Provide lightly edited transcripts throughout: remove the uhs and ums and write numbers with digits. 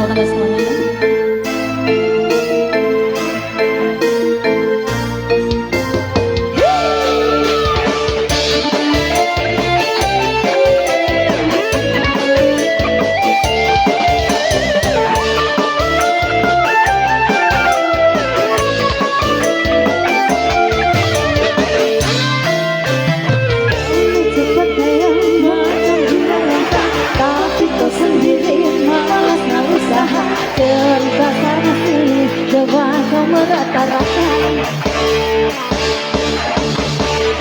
tangga semuanya. Cerita sana sini, coba kau merata-ratakan.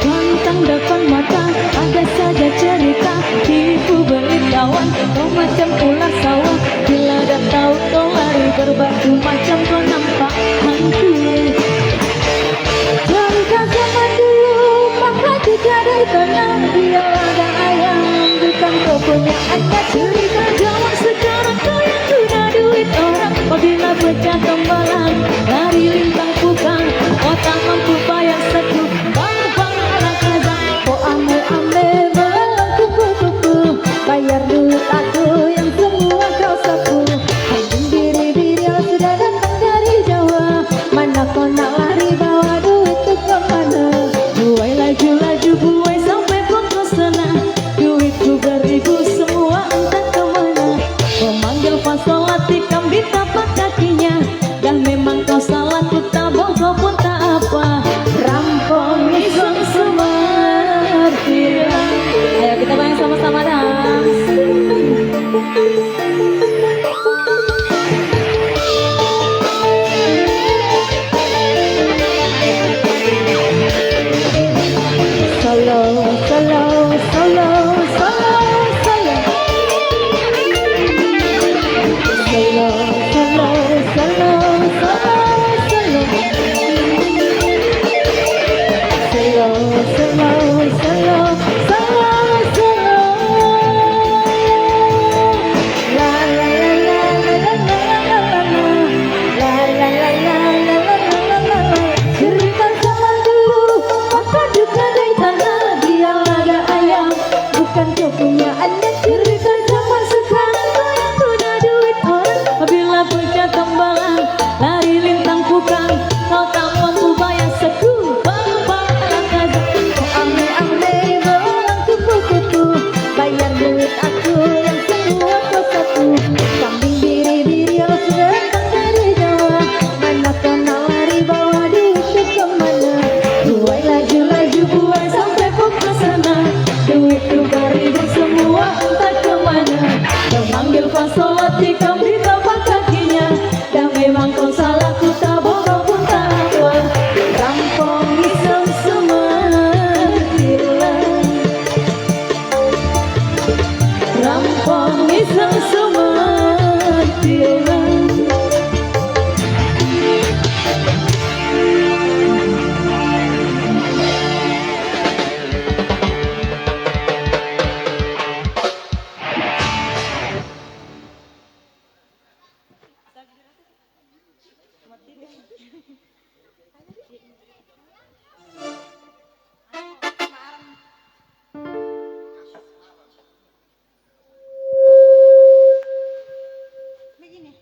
Pantang depan mata, ada saja cerita. Tipu belit kawan, kau macam ular sawah. Bila dah tahu kau lari berbatu, macam kau nampak hantu. Cerita zaman dulu, maka jadi tenang. Dia ada ayam, bukan kau punya anak. Cerita zaman sekarang, kau yang sudah duit orang. Apabila pecah tembalan, lari lintang pukang. Kau tak mampu bayar satu, bang anak kazang. Kau ambil belang kupu-kupu, bayar duit aku yang semua kau sapu. Anjing diri-diri sudah datang dari Jawa. Mana kau nak lari bawa duit tu kemana? Buai laju-laju buai sampai pokok sana. Duitku beribu semua entah kemana. Kau manggil pasolat tikam di tapak kakinya. Dah memang kau salah, ku tabung kau pun tak apa. Rampong iseng semerti. Ayo kita bayang sama-sama dah. Solo, solo, solo, solo, solo. Solo, solo, solo, solo, solo. Solo, solo, solo, solo, solo. La la la la la la la la la la la la la la la la. Cerita zaman dulu, maka juga dari tanah. Dia laga ayam, bukan kau punya anak. Cerita zaman sekarang, kau yang sudah duit orang. Apabila pecah tembalan, lari lintang pukang. Kau tak mampu bayar seku, bang anak kazang. Kau ambil belang kupu-kupu, bayar duit aku yang semua kau sapu. Kambing diri-diri yang sudah datang dari Jawa. Mana kau nak lari bawa duit tu kemana? Buai laju-laju buai sampai pokok sana. Duit tu beribu semua entah kemana. Kau manggil pasolat tikam di tapak kakinya. Dah memang kau salah, ku tabung kau pun tak apa. Rampong iseng semertilah. Rampong iseng semertilah. Begini.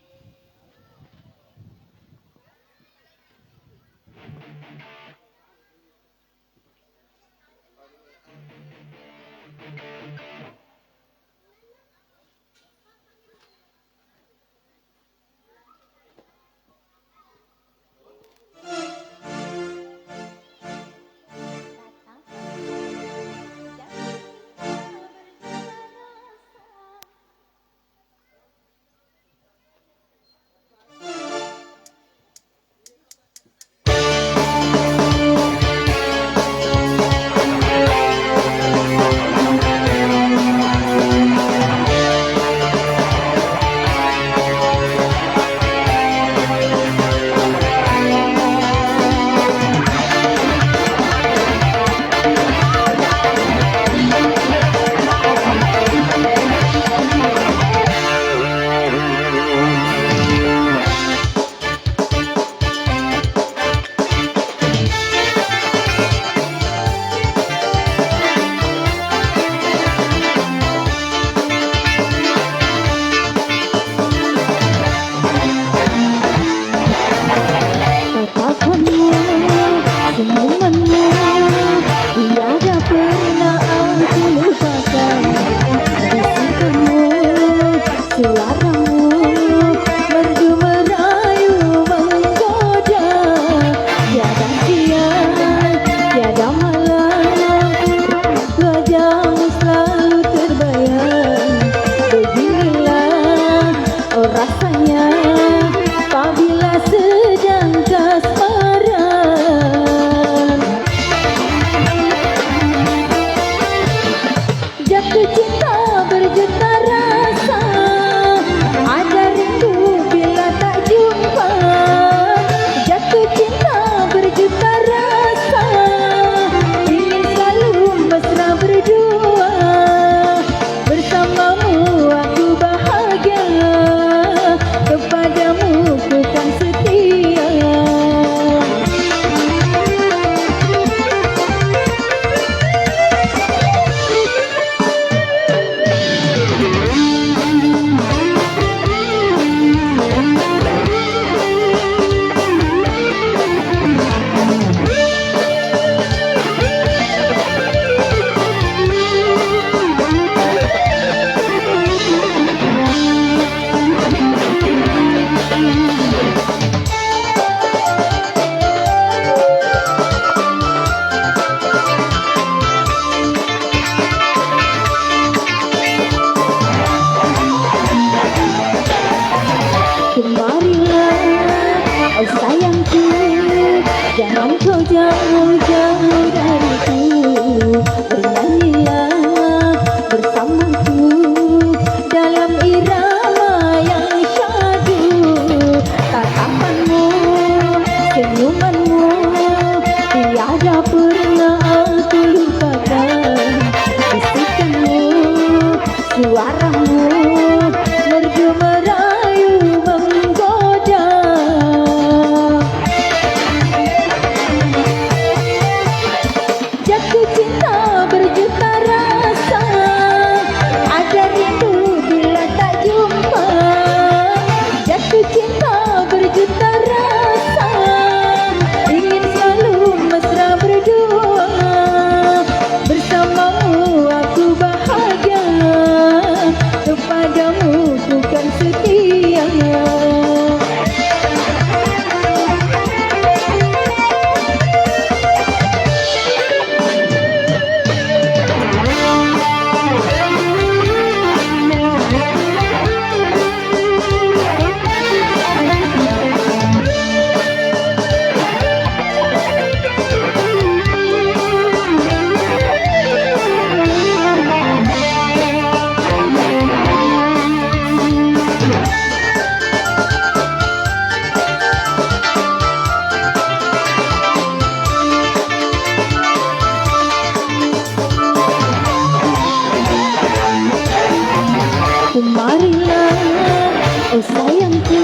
sayangku,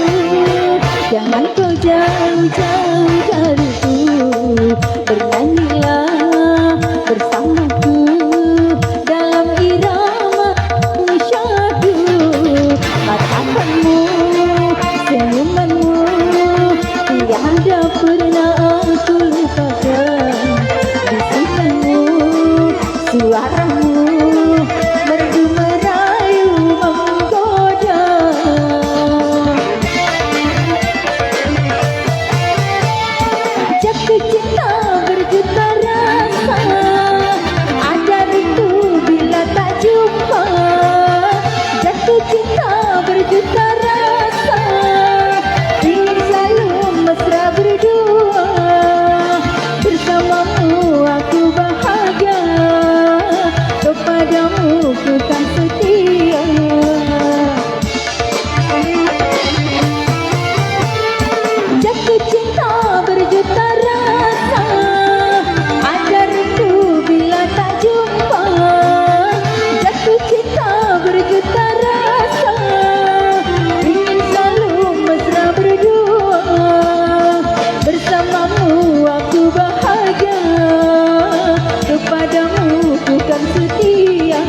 jangan kau jauh-jauh dariku. Bernyanyilah bersamaku dalam irama syadu. Katakanmu, senyumanmu tiada pernah aku lupakan. Bisikanmu, suaramu merdu merayu menggoda. Jatuh cinta berjuta rasa, ada rindu bila tak jumpa. Jatuh cinta berjuta rasa, ingin selalu mesra berdua. Bersamamu aku bahagia, kepadamu ku kan setia. Jatuh cinta berjuta rasa, ada rindu bila tak jumpa. Jatuh cinta berjuta rasa, ingin selalu mesra berdua. Bersamamu aku bahagia, kepadamu ku kan setia.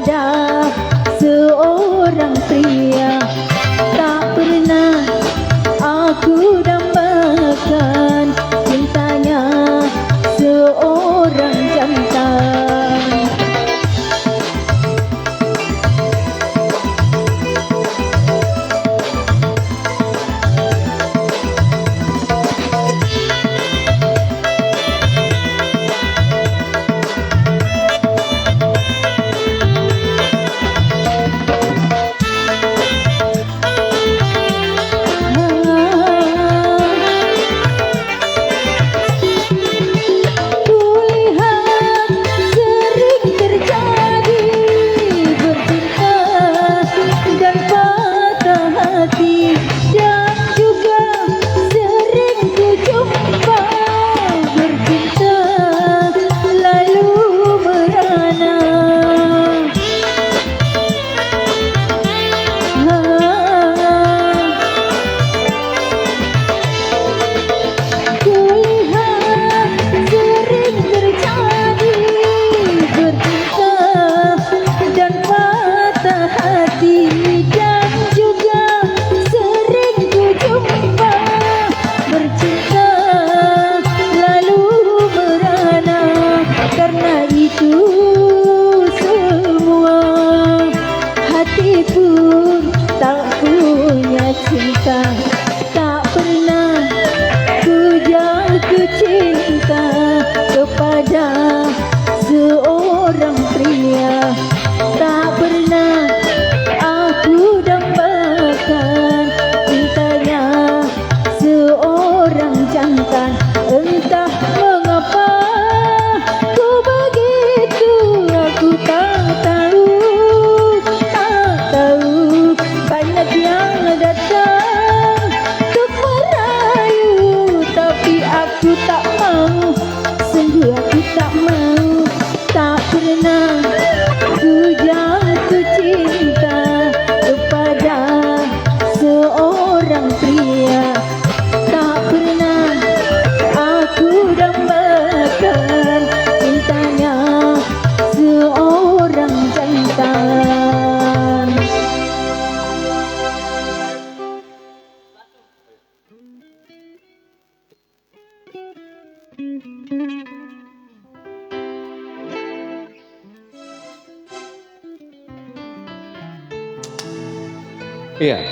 kepada seorang pria. Tak pernah aku dambakan cintanya seorang jantan. Cinta tak pernah ku jatuh cinta kepada seorang pria. Tak pernah aku dambakan cintanya seorang jantan. Entah mengapa ku begitu, aku tak tahu banyak yang datang untuk merayu, tapi aku tak mau, sungguh aku tak mau. Tak pernah ku jatuh cinta kepada seorang pria. Tak pernah aku dambakan cintanya seorang jantan. Iya.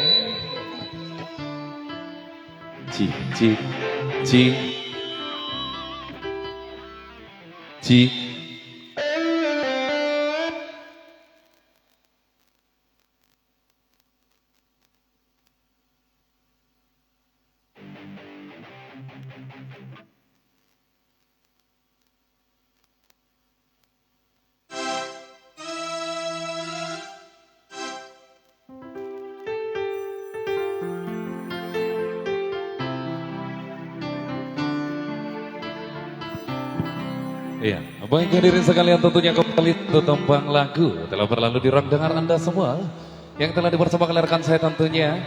Ci. Iya, baik hadirin sekalian, tentunya kembali satu tembang lagu telah berlalu di ruang dengar Anda semua yang telah dipersembahkan oleh rekan saya tentunya.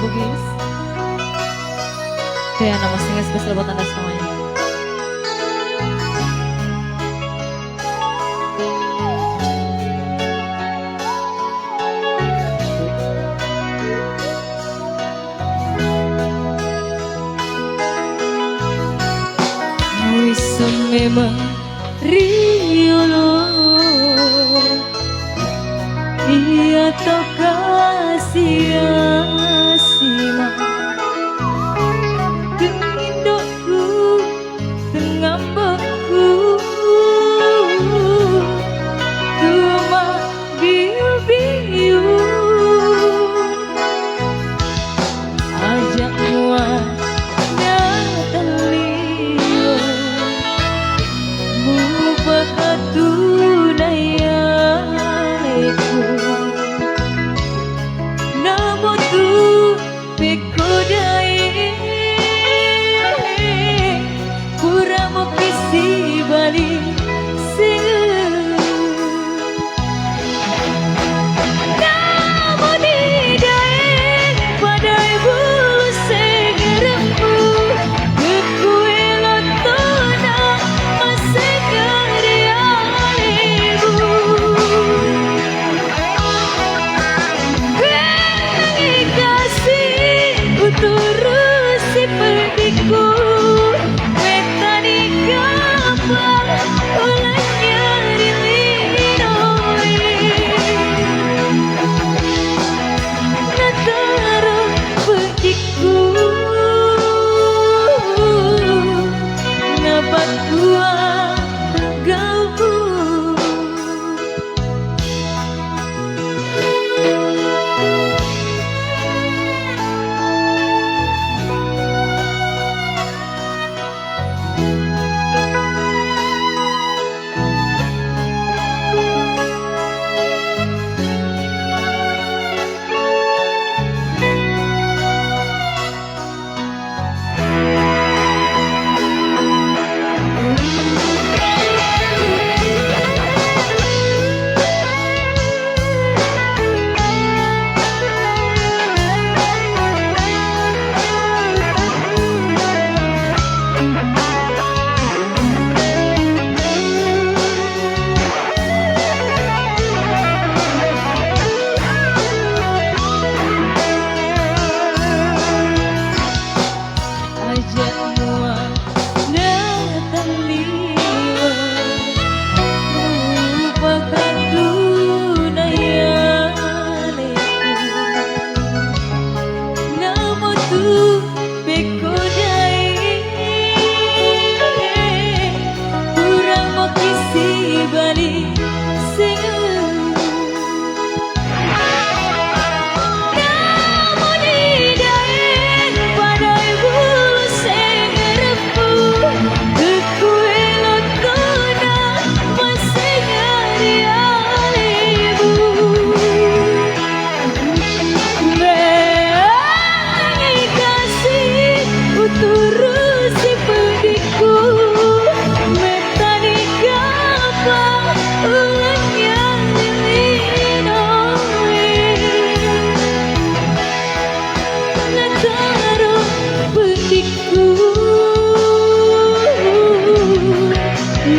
Bugis. Itu ya nama singa spesial buat Anda semuanya. meriolo ia tak kasih simak tengindokku tengambakku cuma biu-biu ajak muat datang liyo mubakatunayaleku namo tu pekodai puramo kisi bali turusi perdiku metani kapal ulangnya dilinoi nataro perdiku nabat gua gabu turusi perdiku metani kapal ulangnya dilinoi nataro perdiku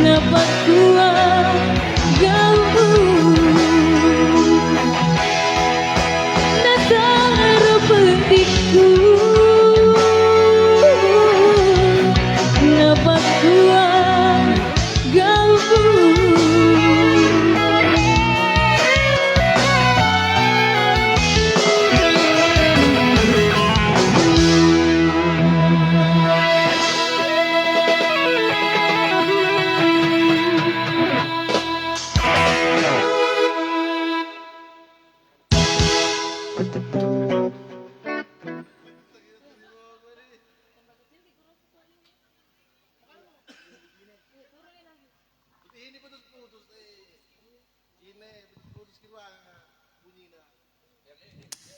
nabat gua gabu nataro perdiku nabat gua gabu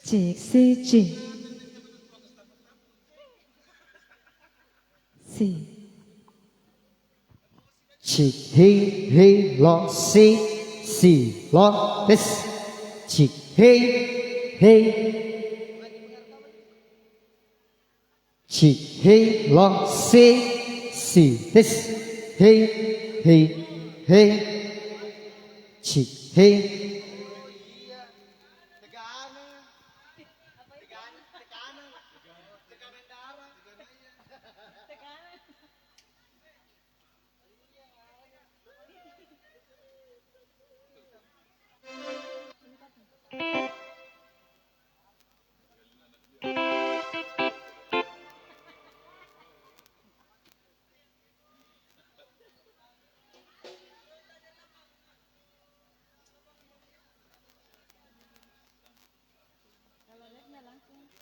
cek si Chick hey hey lo si lo this chick hey hey chick hey lo si this hey hey hey chick hey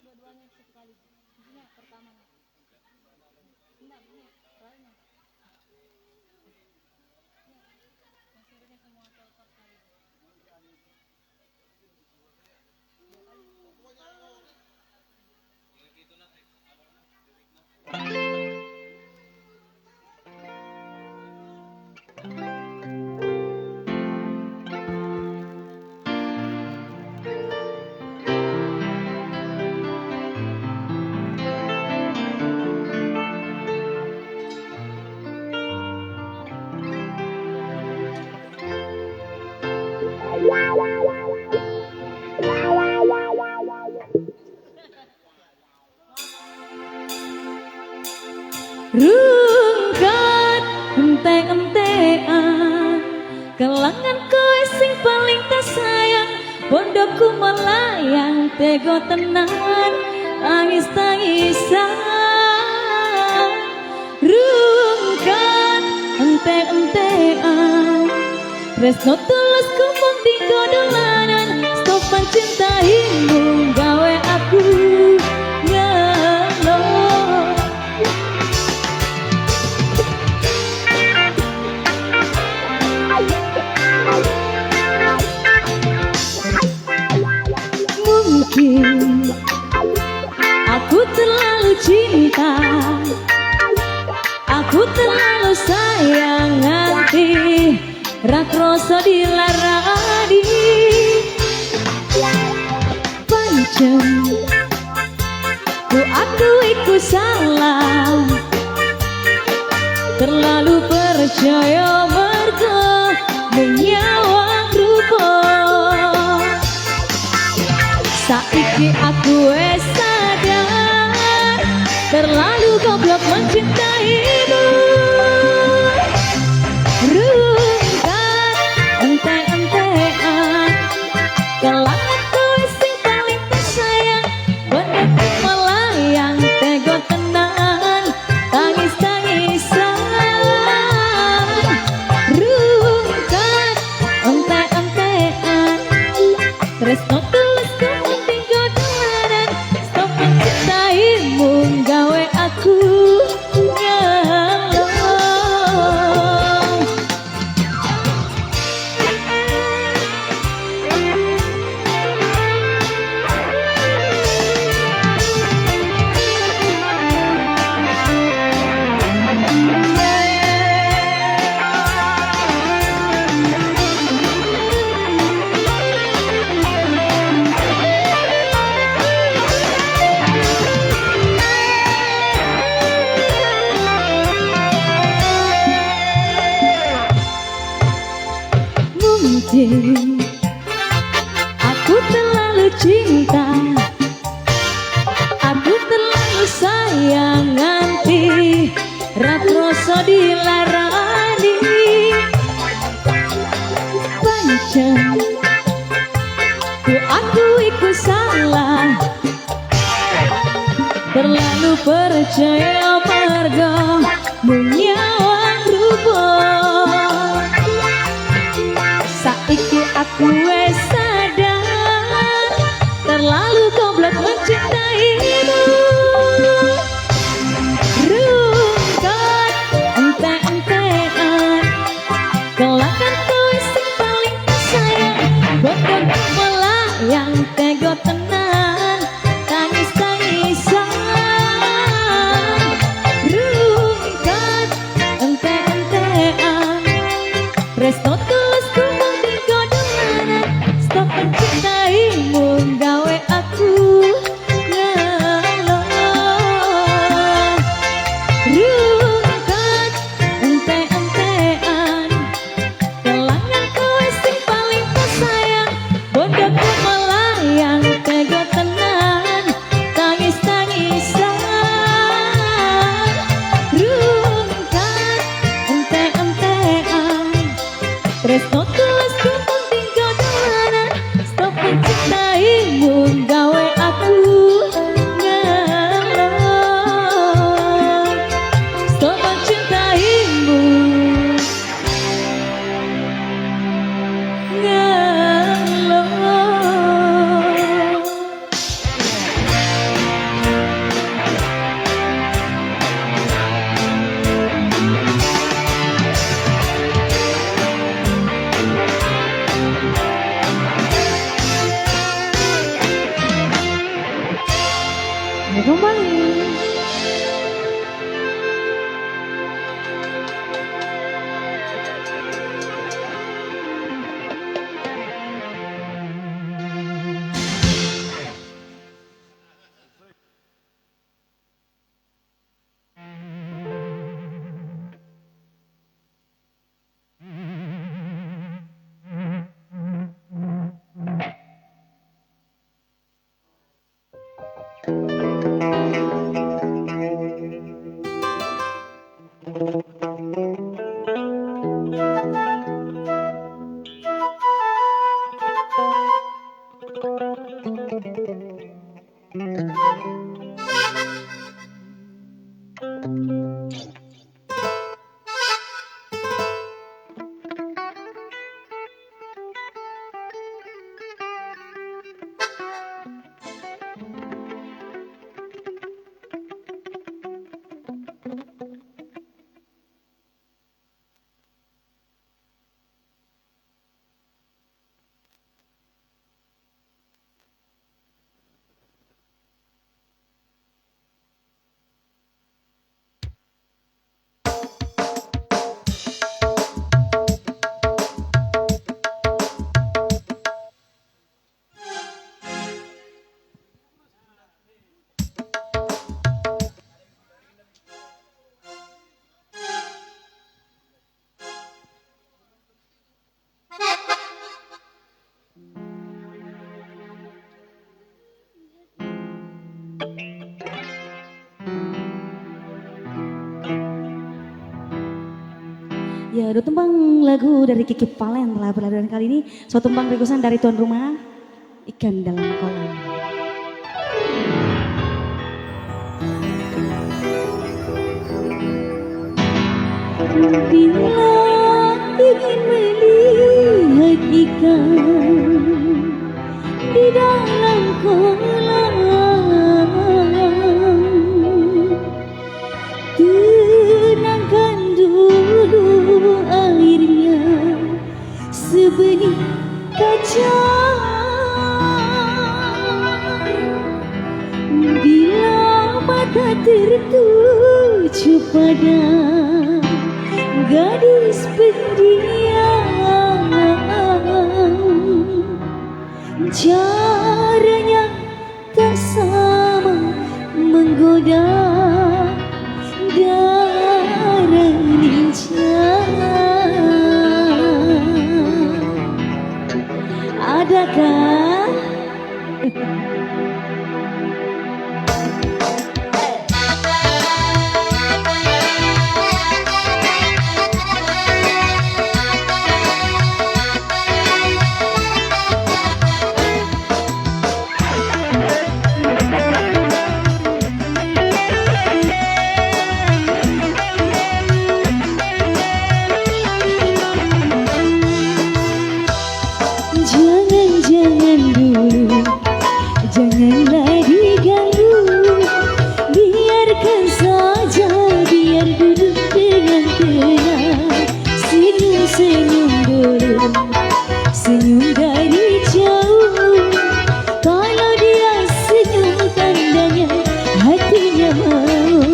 Dua-duanya sekali. Ini pertama. Enggak, ini terakhirnya. Yang sirine semua cocok kali. Rungkat ente-entean kelangan kowe sing paling tak sayang pondokku melayang tego tenan tangis-tangisan rungkat ente-entean tresno tulus kumung tinggo dolanan stop pancintaimu gawe aku ngelo. Mungkin aku terlalu cinta, aku terlalu sayang hati, rak rasa dilarani. Pancen ku akui ku salah, terlalu percaya mergo menyawang rupa. Saiki aku wes sadar terlalu goblok mencintaimu. Rungkat ente-entean kelangan kowe sing paling tersayang benerku melayang tego tenan tangis-tangisan. Rungkat ente-entean tresno tulus kumung tinggo dolanan stop mencintaimu gawe aku ngelo. Mungkin aku terlalu cinta, aku terlalu sayang nganti rak rasa dilarani. Pancen ku akui ku salah, terlalu percaya marga menyawang rupa. Saiki aku wes sadar terlalu goblok mencintaimu. Rungkat ente-entean kelangan kowe sing paling tersayang bodohku melayang tego tenan tangis-tangisan. Rungkat ente-entean tresno tulus kumung tinggo dolanan stop mencintaimu gawe aku ngelo. Rungkat ente-entean kelangan kowe sing paling tersayang bodohku melayang tego tenan tangis-tangisan. Rungkat ente-entean tresno tulus kumung tinggo dolanan stop mencintaimu gawe aku ngelo. Stop mencintaimu ngelo. Ya, udah tumbang lagu dari Kiki Palen telah berlalu kali ini. So tumbang requestan dari tuan rumah, Ikan Dalam Kolam. Bila ingin melihat ikan di dalam kolam, tenangkan dulu airnya sebenih kaca. Bila mata tertuju pada gadis pendiam, caranya tak sama menggoda darah ninja. Adakah jangan dulu, janganlah diganggu, biarkan saja, biar duduk dengan tenang, senyum-senyum dulu, senyum dari jauh. Kalau dia senyum tandanya hatinya mau.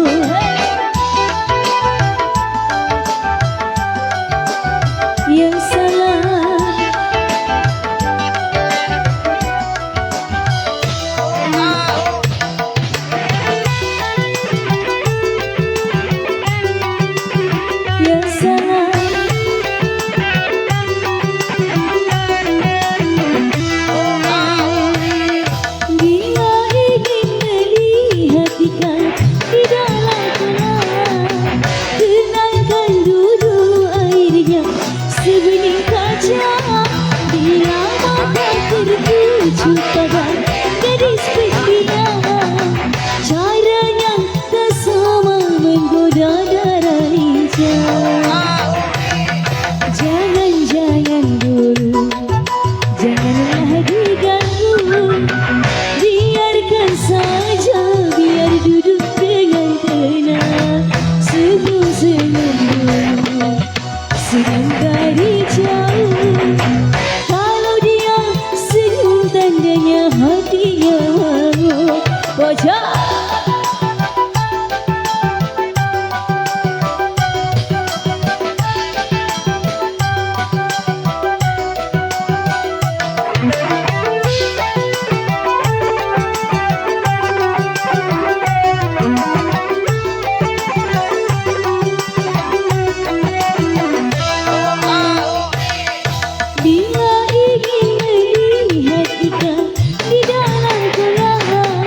Yang salah sebening kaca. Bila mata tertuju pada gadis pendiam, caranya tak sama menggoda darah ninja. Jangan dulu, janganlah diganggu, biarkan saja, biar duduk dengan tenang, senyum-senyum dulu, senyum dari jauh. Kalau dia senyum tandanya hatinya mau. Bocah bila ingin melihat ikan di dalam kolam,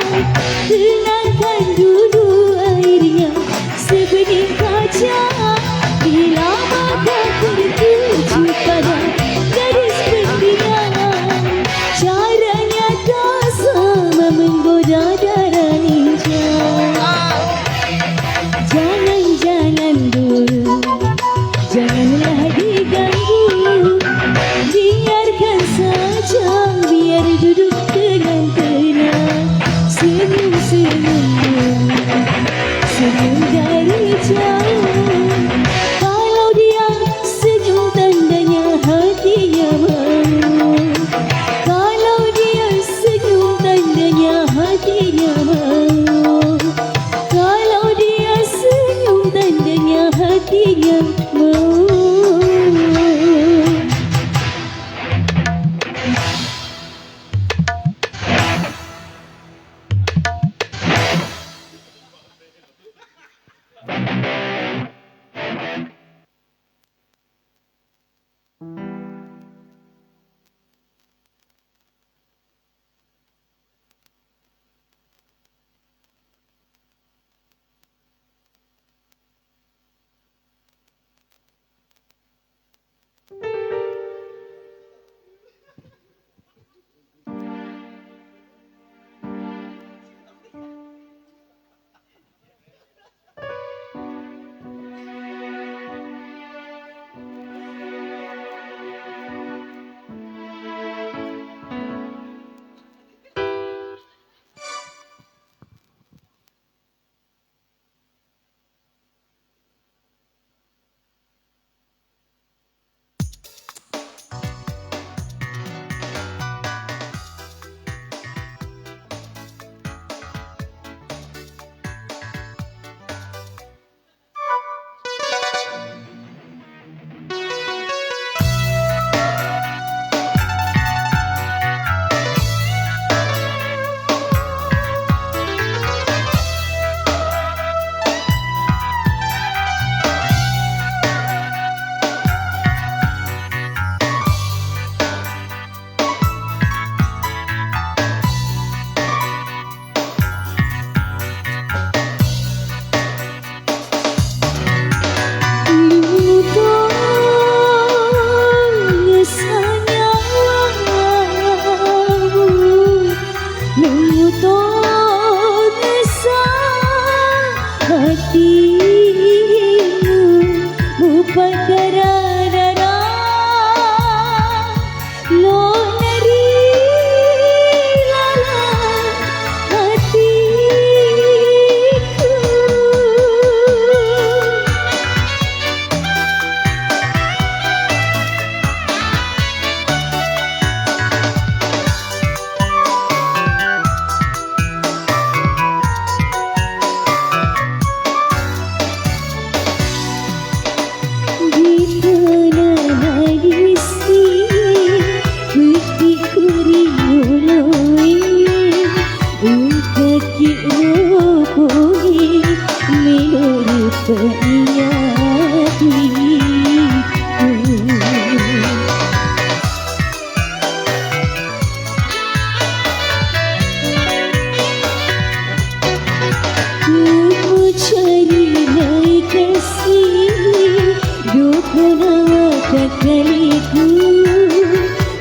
Kenapa kaliku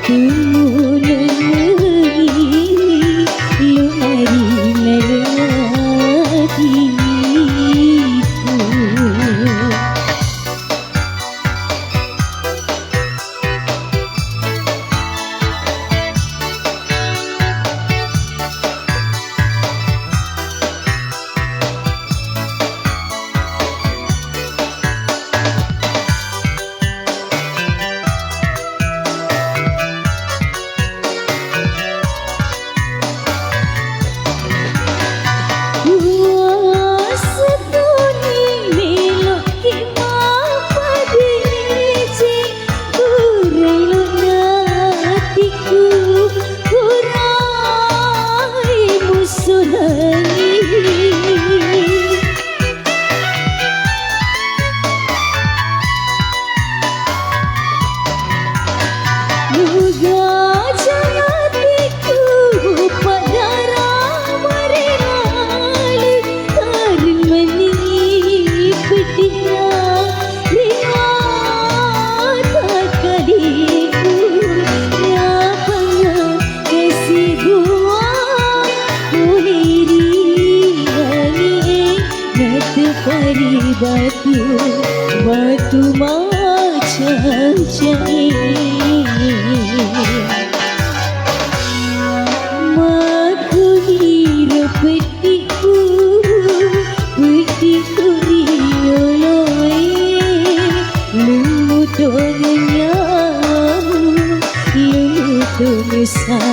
tunggu lagi lu hari lelaki. Batu macam cair Maku hira petiku rioloi Lumut donganyamu Lumut dongesadimu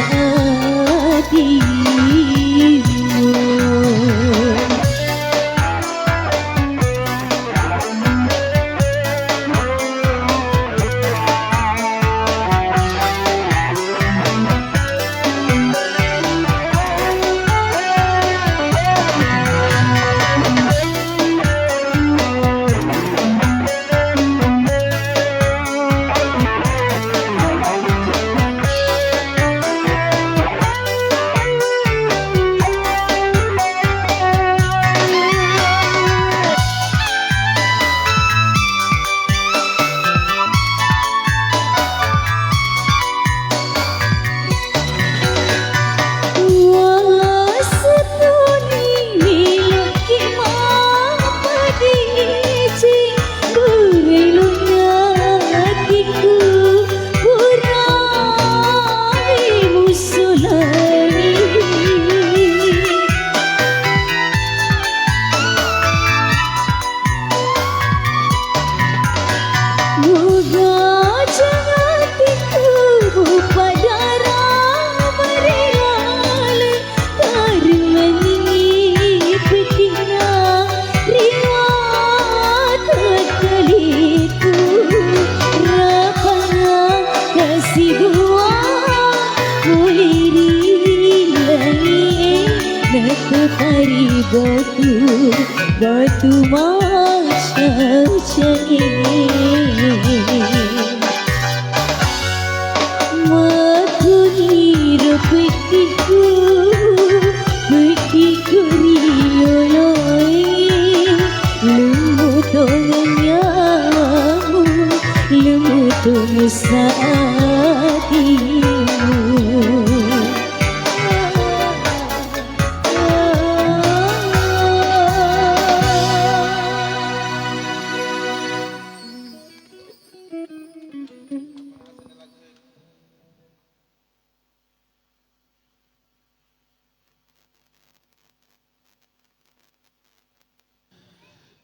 Batu macam cair Maku hira petiku rioloi Lumut donganyamu Lumut dongesadimu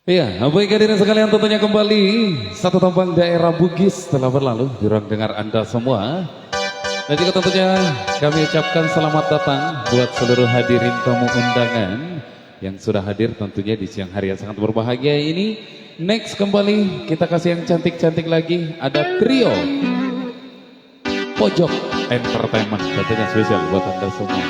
Iya, baik hadirin sekalian tentunya kembali satu tembang daerah Bugis telah berlalu di ruang dengar Anda semua. Dan juga tentunya kami ucapkan selamat datang buat seluruh hadirin tamu undangan yang sudah hadir tentunya di siang hari yang sangat berbahagia ini. Next kembali kita kasih yang cantik-cantik lagi, ada trio Pojok Entertainment tentunya spesial buat Anda semua.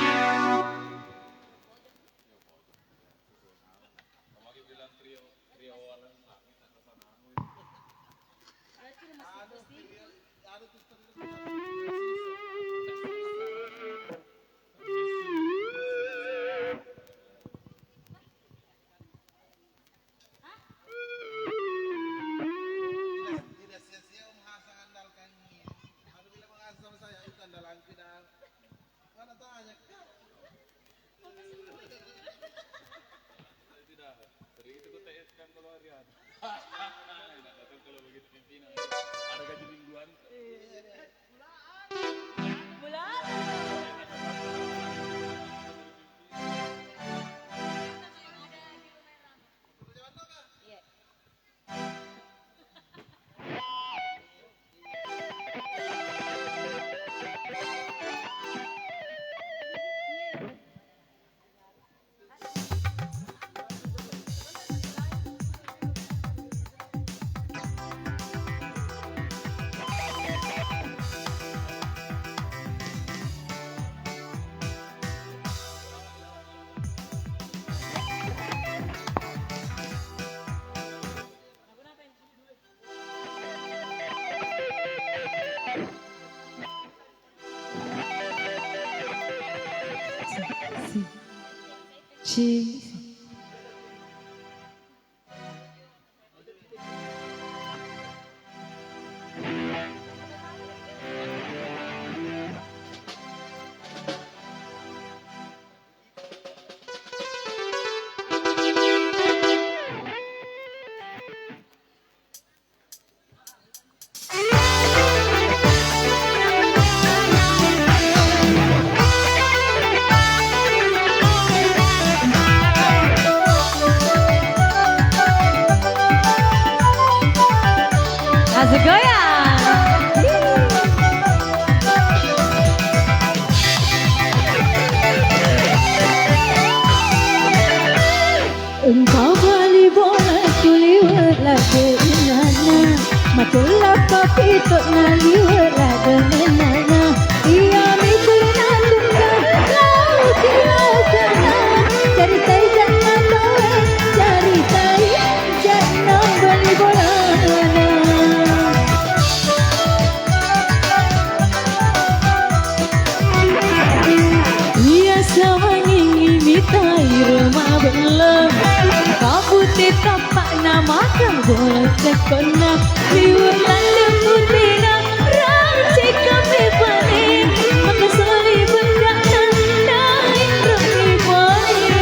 ci. Asik goyang. Engkau balik bola kuliwat lagi inana, matulah kopi tok naliwat lagi nana. Ia mikir nandungkan laut di lautana, cari tai jangan bawa, cari tai jangan balik bola. Rumah belum kau putih tapak nama kau boleh sekona liwat lalu putih nak ranci kami paling maka soli benda naik rumi paling.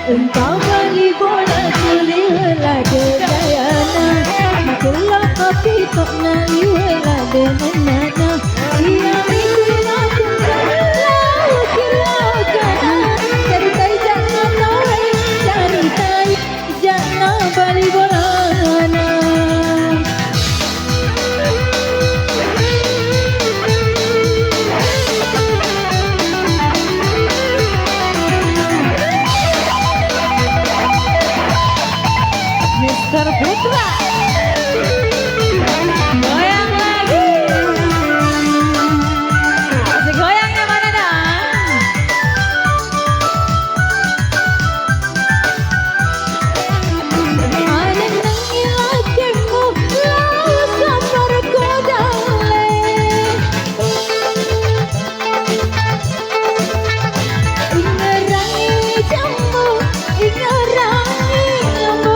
Engkau balik bola kuliwat lagi dayana, matulah kopi tok naliwat lagi nana. Ia mikir nandungkan laut di lautana, cari tai jangan bawa, cari tai jangan balik bola. Mr. Putra goyang lagi. Masih goyangnya mana dah? Anak nangil kemu lau samar kodale, ingerangi jammu ingerangi lembu.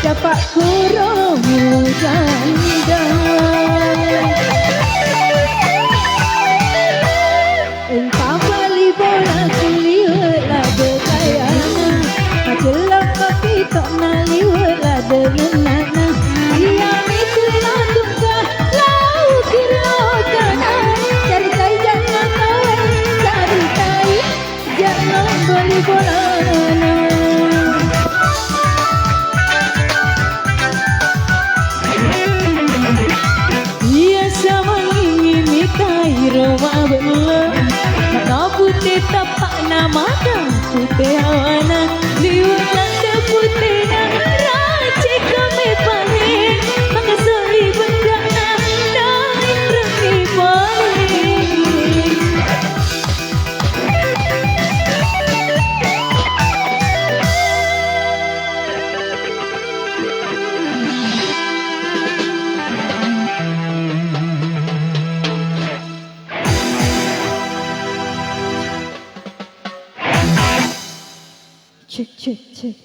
Dapat kurung janda, engkau balik bola kuliwat lagi dayana, matulah kopi tok naliwat lagi nana. Ia mikir nandungkan laut di lautana, cari tai jangan bawa, cari tai jangan balik bola. Rumah belum maka tapak nama kang putih awana liwala de putih nangara cikame paling makasari bendana naik remi paling. Cek cek cek.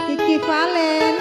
Kiki Valen.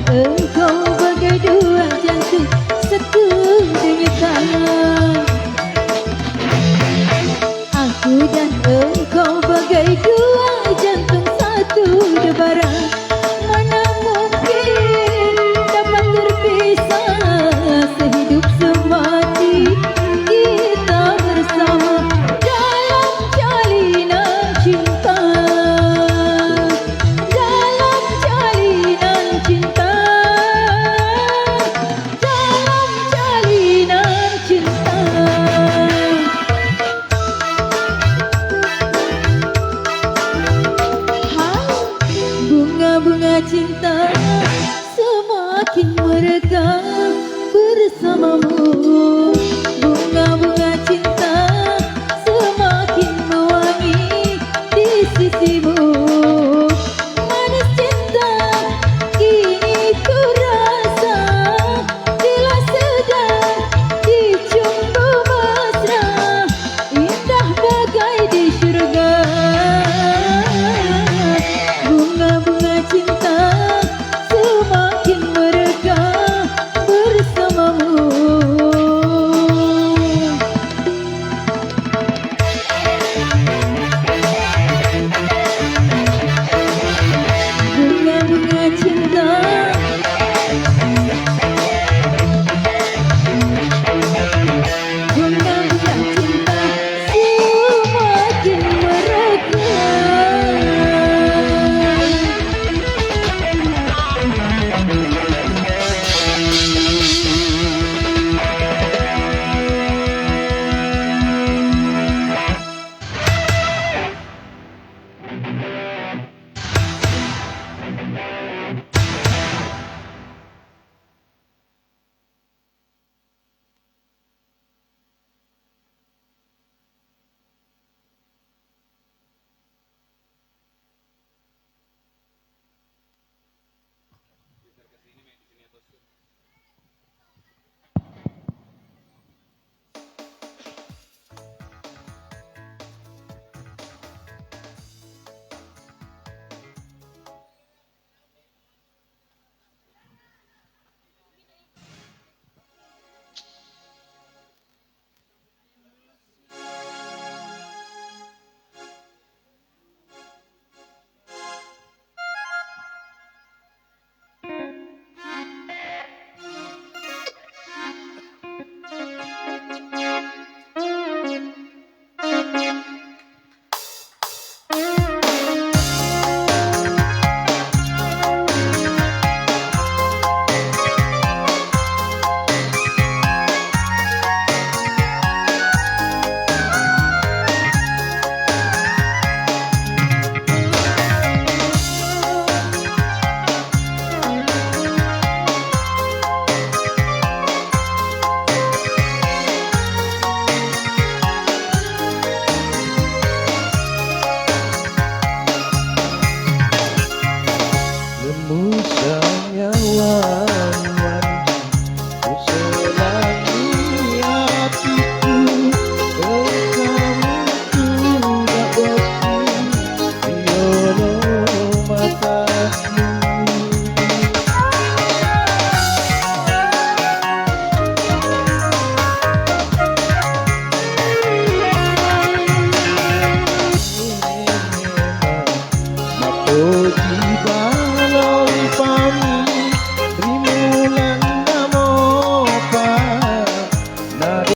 engkau bagai dua jantung satu denyutan. Aku dan engkau bagai dua jantung satu debaran. Mana mungkin dapat terpisah sehidup semati kita bersama dalam jalinan cinta. Dalam jalinan cinta. Dalam jalinan cinta. Bunga-bunga cinta semakin merekah bersamamu. Bunga-bunga cinta semakin mewangi di sisimu. Manis cinta kini ku rasa bila sedang dicumbu mesra, indah bagai di syurga. Bunga-bunga cinta semakin merekah